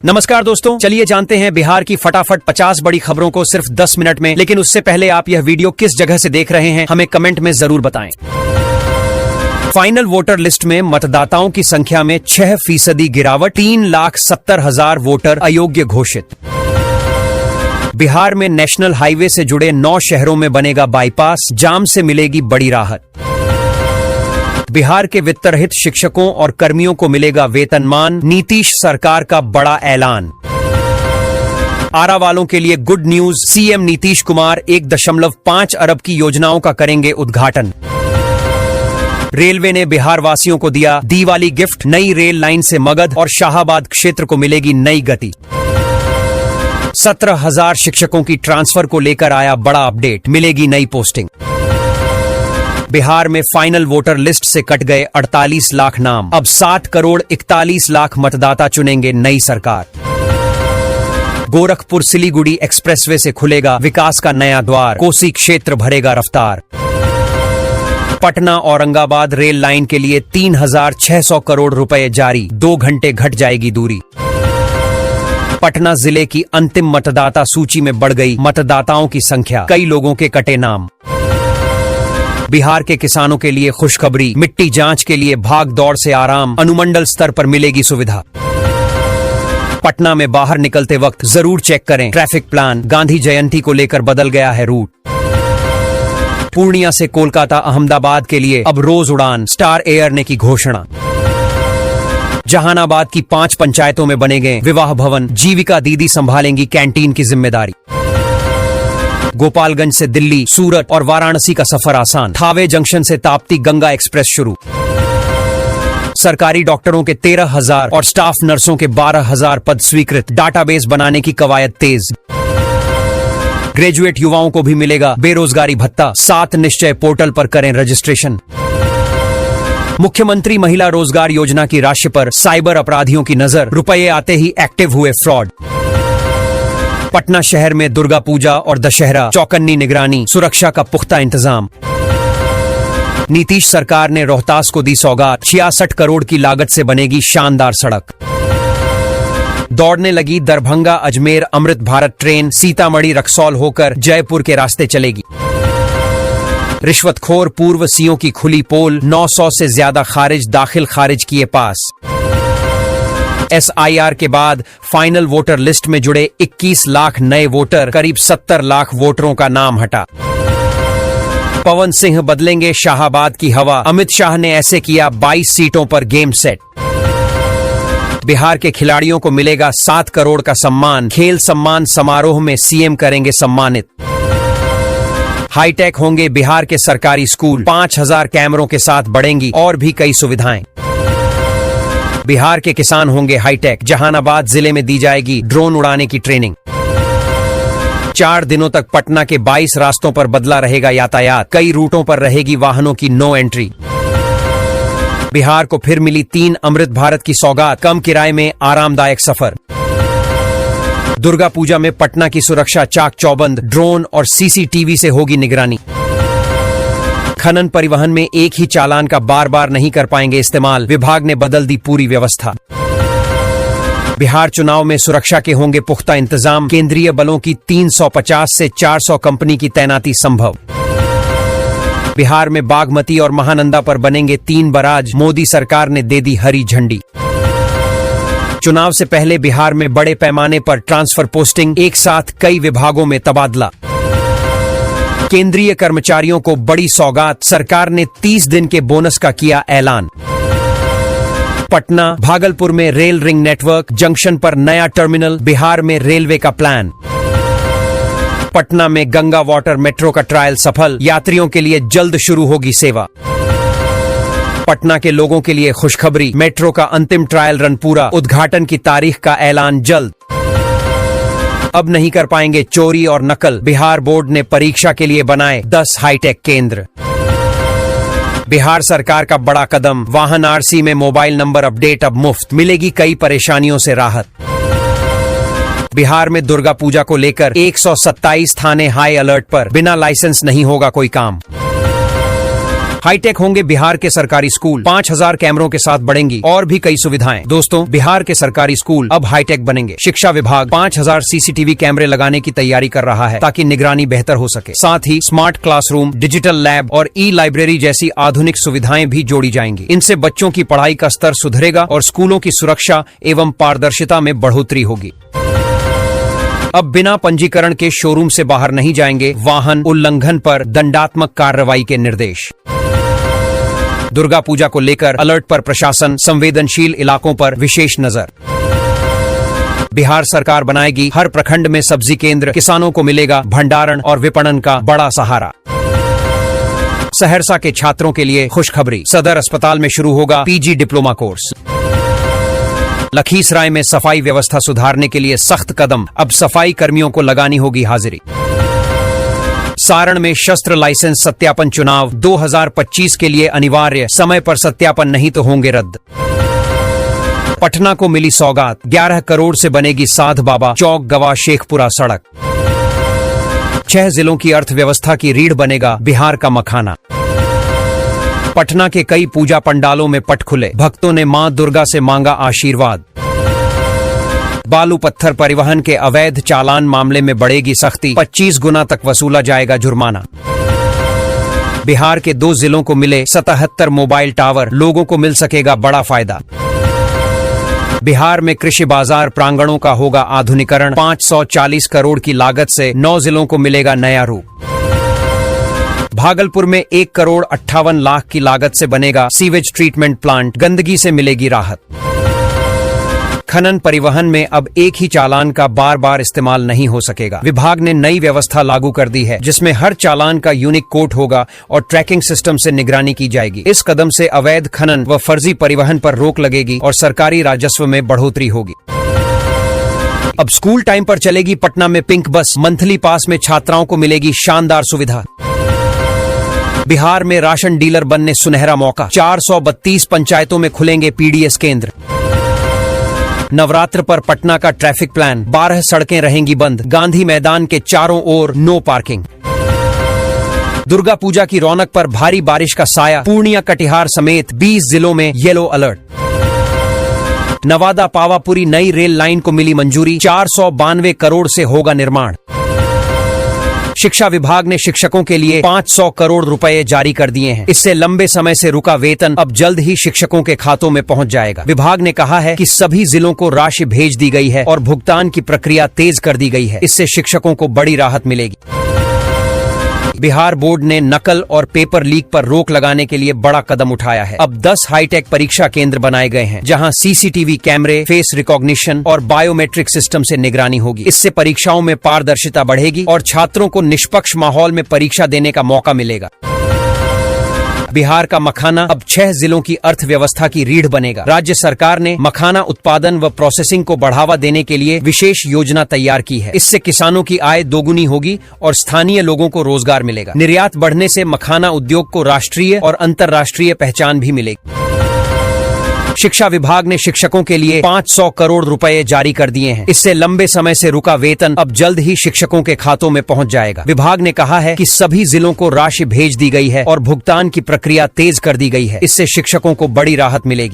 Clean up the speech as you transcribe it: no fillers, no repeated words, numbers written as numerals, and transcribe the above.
नमस्कार दोस्तों, चलिए जानते हैं बिहार की फटाफट 50 बड़ी खबरों को सिर्फ 10 मिनट में। लेकिन उससे पहले आप यह वीडियो किस जगह से देख रहे हैं हमें कमेंट में जरूर बताएं। फाइनल वोटर लिस्ट में मतदाताओं की संख्या में 6% गिरावट, 3,70,000 वोटर अयोग्य घोषित। बिहार में नेशनल हाईवे से जुड़े 9 शहरों में बनेगा बाईपास, जाम से मिलेगी बड़ी राहत। बिहार के वित्त रहित शिक्षकों और कर्मियों को मिलेगा वेतनमान, नीतीश सरकार का बड़ा ऐलान। आरा वालों के लिए good news, CM Nitish Kumar 1.5 अरब की योजनाओं का करेंगे उद्घाटन। रेलवे ने बिहार वासियों को दिया दिवाली गिफ्ट, नई रेल लाइन से मगध और शाहाबाद क्षेत्र को मिलेगी नई गति। 17,000 शिक्षकों की ट्रांसफर को लेकर आया बड़ा अपडेट, मिलेगी नई पोस्टिंग। बिहार में फाइनल वोटर लिस्ट से कट गए 48 लाख नाम, अब 7 करोड़ 41 लाख मतदाता चुनेंगे नई सरकार। गोरखपुर सिलीगुड़ी एक्सप्रेसवे से खुलेगा विकास का नया द्वार, कोसी क्षेत्र भरेगा रफ्तार। पटना औरंगाबाद रेल लाइन के लिए 3,600 करोड़ रुपए जारी, 2 घंटे घट जाएगी दूरी। पटना जिले की अंतिम मतदाता सूची में बढ़ गई मतदाताओं की संख्या, कई लोगों के कटे नाम। बिहार के किसानों के लिए खुशखबरी, मिट्टी जांच के लिए भाग दौड़ से आराम, अनुमंडल स्तर पर मिलेगी सुविधा। पटना में बाहर निकलते वक्त जरूर चेक करें ट्रैफिक प्लान, गांधी जयंती को लेकर बदल गया है रूट। पूर्णिया से कोलकाता अहमदाबाद के लिए अब रोज उड़ान, स्टार एयर ने की घोषणा। जहानाबाद की 5 पंचायतों में बनेंगे विवाह भवन, जीविका दीदी संभालेंगी कैंटीन की जिम्मेदारी। गोपालगंज से दिल्ली, सूरत और वाराणसी का सफर आसान, थावे जंक्शन से ताप्ती गंगा एक्सप्रेस शुरू। सरकारी डॉक्टरों के 13,000 और स्टाफ नर्सों के 12,000 पद स्वीकृत, डाटाबेस बनाने की कवायद तेज। ग्रेजुएट युवाओं को भी मिलेगा बेरोजगारी भत्ता, 7 निश्चय पोर्टल पर करें रजिस्ट्रेशन। मुख्यमंत्री महिला रोजगार योजना की राशि पर साइबर अपराधियों की नजर, रुपये आते ही एक्टिव हुए फ्रॉड। पटना शहर में दुर्गा पूजा और दशहरा, चौकन्नी निगरानी, सुरक्षा का पुख्ता इंतजाम। नीतीश सरकार ने रोहतास को दी सौगात, 66 करोड़ की लागत से बनेगी शानदार सड़क। दौड़ने लगी दरभंगा अजमेर अमृत भारत ट्रेन, सीतामढ़ी रक्सौल होकर जयपुर के रास्ते चलेगी। रिश्वतखोर पूर्व सीओ की खुली पोल, 900 से ज्यादा खारिज, दाखिल खारिज किए पास। SIR के बाद फाइनल वोटर लिस्ट में जुड़े 21 लाख नए वोटर, करीब 70 लाख वोटरों का नाम हटा। पवन सिंह बदलेंगे शाहाबाद की हवा, अमित शाह ने ऐसे किया 22 सीटों पर गेम सेट। बिहार के खिलाड़ियों को मिलेगा 7 करोड़ का सम्मान, खेल सम्मान समारोह में सीएम करेंगे सम्मानित। हाईटेक होंगे बिहार के सरकारी स्कूल, 5,000 कैमरों के साथ बढ़ेंगी और भी कई सुविधाएं। बिहार के किसान होंगे हाईटेक, जहानाबाद जिले में दी जाएगी ड्रोन उड़ाने की ट्रेनिंग। 4 दिनों तक पटना के 22 रास्तों पर बदला रहेगा यातायात, कई रूटों पर रहेगी वाहनों की नो एंट्री। बिहार को फिर मिली 3 अमृत भारत की सौगात, कम किराए में आरामदायक सफर। दुर्गा पूजा में पटना की सुरक्षा चाक चौबंद, ड्रोन और CCTV से होगी निगरानी। खनन परिवहन में एक ही चालान का बार बार नहीं कर पाएंगे इस्तेमाल, विभाग ने बदल दी पूरी व्यवस्था। बिहार चुनाव में सुरक्षा के होंगे पुख्ता इंतजाम, केंद्रीय बलों की 350 से 400 कंपनी की तैनाती संभव। बिहार में बागमती और महानंदा पर बनेंगे 3 बराज, मोदी सरकार ने दे दी हरी झंडी। चुनाव से पहले बिहार में बड़े पैमाने पर ट्रांसफर पोस्टिंग, एक साथ कई विभागों में तबादला। केंद्रीय कर्मचारियों को बड़ी सौगात, सरकार ने 30 दिन के बोनस का किया ऐलान। पटना भागलपुर में रेल रिंग नेटवर्क, जंक्शन पर नया टर्मिनल, बिहार में रेलवे का प्लान। पटना में गंगा वाटर मेट्रो का ट्रायल सफल, यात्रियों के लिए जल्द शुरू होगी सेवा। पटना के लोगों के लिए खुशखबरी, मेट्रो का अंतिम ट्रायल रन पूरा, उद्घाटन की तारीख का ऐलान जल्द। अब नहीं कर पाएंगे चोरी और नकल, बिहार बोर्ड ने परीक्षा के लिए बनाए 10 हाईटेक केंद्र। बिहार सरकार का बड़ा कदम, वाहन RC में मोबाइल नंबर अपडेट अब मुफ्त, मिलेगी कई परेशानियों से राहत। बिहार में दुर्गा पूजा को लेकर 127 थाने हाई अलर्ट पर, बिना लाइसेंस नहीं होगा कोई काम। हाईटेक होंगे बिहार के सरकारी स्कूल, 5000 कैमरों के साथ बढ़ेंगी और भी कई सुविधाएं। दोस्तों, बिहार के सरकारी स्कूल अब हाईटेक बनेंगे। शिक्षा विभाग 5000 सीसीटीवी कैमरे लगाने की तैयारी कर रहा है ताकि निगरानी बेहतर हो सके। साथ ही स्मार्ट क्लासरूम, डिजिटल लैब और ई लाइब्रेरी जैसी आधुनिक सुविधाएं भी जोड़ी जाएंगी। इनसे बच्चों की पढ़ाई का स्तर सुधरेगा और स्कूलों की सुरक्षा एवं पारदर्शिता में बढ़ोतरी होगी। अब बिना पंजीकरण के शोरूम से बाहर नहीं जाएंगे, वाहन उल्लंघन पर दंडात्मक कार्रवाई के निर्देश। दुर्गा पूजा को लेकर अलर्ट पर प्रशासन, संवेदनशील इलाकों पर विशेष नजर। बिहार सरकार बनाएगी हर प्रखंड में सब्जी केंद्र, किसानों को मिलेगा भंडारण और विपणन का बड़ा सहारा। सहरसा के छात्रों के लिए खुशखबरी, सदर अस्पताल में शुरू होगा पीजी डिप्लोमा कोर्स। लखीसराय में सफाई व्यवस्था सुधारने के लिए सख्त कदम, अब सफाई कर्मियों को लगानी होगी हाजिरी। सारण में शस्त्र लाइसेंस सत्यापन चुनाव 2025 के लिए अनिवार्य, समय पर सत्यापन नहीं तो होंगे रद्द। पटना को मिली सौगात, 11 करोड़ से बनेगी साध बाबा चौक गवा शेखपुरा सड़क। 6 जिलों की अर्थव्यवस्था की रीढ़ बनेगा बिहार का मखाना। पटना के कई पूजा पंडालों में पट खुले, भक्तों ने मां दुर्गा से मांगा आशीर्वाद। बालू पत्थर परिवहन के अवैध चालान मामले में बढ़ेगी सख्ती, 25 गुना तक वसूला जाएगा जुर्माना। बिहार के 2 जिलों को मिले 77 मोबाइल टावर, लोगों को मिल सकेगा बड़ा फायदा। बिहार में कृषि बाजार प्रांगणों का होगा आधुनिकरण, 540 करोड़ की लागत से 9 जिलों को मिलेगा नया रूप। भागलपुर में 1 करोड़ 58 लाख की लागत से बनेगा सीवेज ट्रीटमेंट प्लांट, गंदगी से मिलेगी राहत। खनन परिवहन में अब एक ही चालान का बार बार इस्तेमाल नहीं हो सकेगा। विभाग ने नई व्यवस्था लागू कर दी है जिसमें हर चालान का यूनिक कोड होगा और ट्रैकिंग सिस्टम से निगरानी की जाएगी। इस कदम से अवैध खनन व फर्जी परिवहन पर रोक लगेगी और सरकारी राजस्व में बढ़ोतरी होगी। अब स्कूल टाइम पर चलेगी पटना में पिंक बस, मंथली पास में छात्राओं को मिलेगी शानदार सुविधा। बिहार में राशन डीलर बनने सुनहरा मौका, 432 पंचायतों में खुलेंगे पीडीएस केंद्र। नवरात्र पर पटना का ट्रैफिक प्लान, 12 सड़कें रहेंगी बंद, गांधी मैदान के चारों ओर नो पार्किंग। दुर्गा पूजा की रौनक पर भारी बारिश का साया, पूर्णिया कटिहार समेत 20 जिलों में येलो अलर्ट। नवादा पावापुरी नई रेल लाइन को मिली मंजूरी, 492 करोड़ से होगा निर्माण। शिक्षा विभाग ने शिक्षकों के लिए 500 करोड़ रुपए जारी कर दिए हैं। इससे लंबे समय से रुका वेतन अब जल्द ही शिक्षकों के खातों में पहुंच जाएगा। विभाग ने कहा है कि सभी जिलों को राशि भेज दी गई है और भुगतान की प्रक्रिया तेज कर दी गई है। इससे शिक्षकों को बड़ी राहत मिलेगी। बिहार बोर्ड ने नकल और पेपर लीक पर रोक लगाने के लिए बड़ा कदम उठाया है। अब 10 हाईटेक परीक्षा केंद्र बनाए गए हैं जहां सीसीटीवी कैमरे, फेस रिकॉग्निशन और बायोमेट्रिक सिस्टम से निगरानी होगी। इससे परीक्षाओं में पारदर्शिता बढ़ेगी और छात्रों को निष्पक्ष माहौल में परीक्षा देने का मौका मिलेगा। बिहार का मखाना अब 6 जिलों की अर्थव्यवस्था की रीढ़ बनेगा। राज्य सरकार ने मखाना उत्पादन व प्रोसेसिंग को बढ़ावा देने के लिए विशेष योजना तैयार की है। इससे किसानों की आय दोगुनी होगी और स्थानीय लोगों को रोजगार मिलेगा। निर्यात बढ़ने से मखाना उद्योग को राष्ट्रीय और अंतर्राष्ट्रीय पहचान भी मिलेगी। शिक्षा विभाग ने शिक्षकों के लिए 500 करोड़ रुपए जारी कर दिए हैं। इससे लंबे समय से रुका वेतन अब जल्द ही शिक्षकों के खातों में पहुंच जाएगा। विभाग ने कहा है कि सभी जिलों को राशि भेज दी गई है और भुगतान की प्रक्रिया तेज कर दी गई है। इससे शिक्षकों को बड़ी राहत मिलेगी।